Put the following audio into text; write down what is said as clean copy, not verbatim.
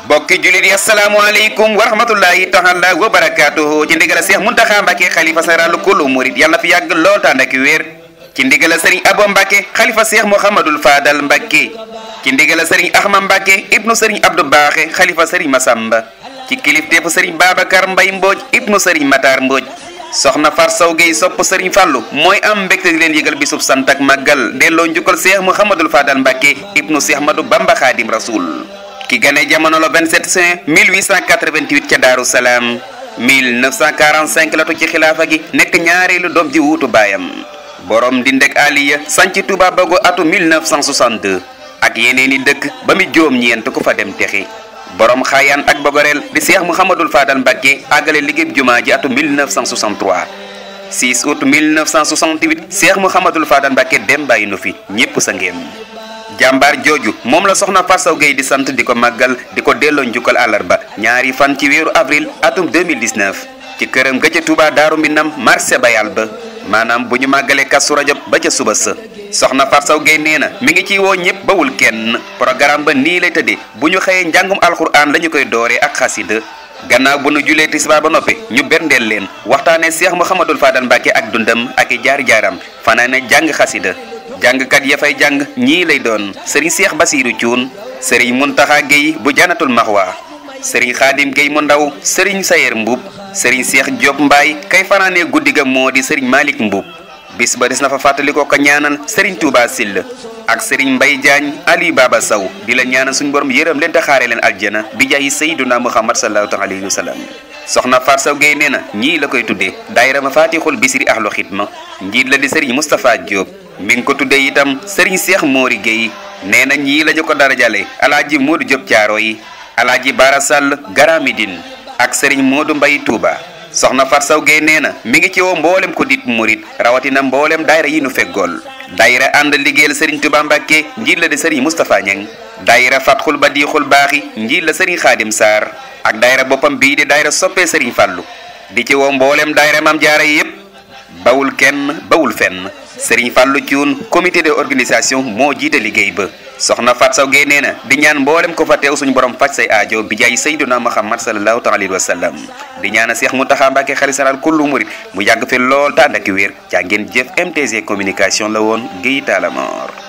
bokki julit yi asalaamaaleykum wa rahmatullahi taala wa barakaatuhu ci ndigal Cheikh Mountakha Mbacké xalifa général kullu murid yàlla na fi yàgg lool tànd ak wér ci ndigal Serigne Abo Mbacké xalifa Cheikh Mouhamadul Fadal Mbacké ci ndigal Serigne Ahmad Mbacké ibnu Serigne Abdou Baaxe xalifa Serigne Massamba ci kilifteefu Serigne Babacar Mbay Mbooj ibnu Serigne Matar Mbooj soxna Far Saw Gueye sopp Serigne Fallou mooy am mbégte di leen yëgal bisub sant ak màggal delloo njukkal Cheikh Mouhamadul Fadal Mbacké ibnu Cheikh Ahmadou Bamba Khadim Rasoul ki gane jamono la 27 juin 1888 ca Daaru Salaam 1945 la ci xilaafa gi nekk ñaareelu doom ji wuutu baayam borom di ndek aliya sanc Touba Bago atu 1962 ak yeneeni dëkk ba mi juróom-ñeent ku fa dem texi borom xaayaan ak bogoreel di Cheikh Mouhamadul Fadal Mbacké àggale liggéey jumaa ji atu 1963 6 août 1968 Cheikh Mouhamadul Fadal Mbacké dem bàyyi nu fi ñépp sa ngéem jàmbaar jooju moom la soxna Far Saw Gueye di sant di ko màggal di ko delloo njukkal àllarba ñaari fan ci weeru avril atum 2019 ci këram ga ca Touba Daaru Minam marché bayal ba maanaam bu ñu màggalee Kazu Rajab ba ca suba sa soxna Far Saw Gueye nee na mi ngi ciy woo ñëpp bawul kenn programme ba nii lay tëddee bu ñu xëyee njàngum alxuraan la ñu koy dooree ak xasida gannaaw bu nu julee tisbaar ba noppi ñu berndeel leen waxtaanee Cheikh Mouhamadul Fadal Mbacké ak dundam ak i jaar-jaaram fanaane jàng xasida jàngkat ya fay jàng ñii lay doon Serigne Cheikh Bassirou Thioune Serigne Mountakha Gueye bu Janatul Maxwa Serigne Khadim Gueye mu ndaw Serigne Sayer Mbuub Serigne Cheikh Diop Mbaye kay fanaanee guddi ga moo di Serigne Malick Mbuub bis ba des na fa fàttali ko ñaanal Serigne Touba Sill ak Serigne Mbaye Diagne Ali Baba Sow di la ñaanal suñu borom yërëm leen te xaare leen aljana bi jaayi Sayyiduna Muhammad sallallahu alayhi wa sallam soxna Far Saw Gueye nee na ñii la koy tuddee daayira Mafatihul Bisri Ahlu Xidma njiit la di Serigne Moustapha Diop mi ngi ko tuddee itam Serigne Cheikh Mori Gueye nee na ñii la ñu ko darajale alaaji Modou Diop Thiaro yi alaaji Bara Sall Garamidine ak Serigne Modou Mbaye Touba soxna Far Saw Gueye nee na mi ngi ci woo mboolem ko dit murit rawatina mboolem daayira yi nu feggool daayira ànd liggéeyal Serigne Touba Mbacké njiit la di Serigne Moustapha Niang daayira Fatxul Badixul Baaxi njiit la Serigne Khadim Sarr ak daayira boppam bii di daayira soppee Serigne Fallou di ci woo mboolem daayira Maam Jaara yépp bawul kenn bawul fenn Serigne Fallou Thioune comité de organisation moo jiite liggéey ba soxna Far Saw Gueye nee na di ñaan mboolem ko fa teew suñu borom faj say aajo bi jaay Sayyiduna Muhammad sallallahu alayhi wa sallam di ñaana Cheikh Mountakha Mbacké xalifa général kullu murid mu yàgg fi lool te ànd ak wér jaa ngeen jëf MTG communication la woon Gueye Talla Mor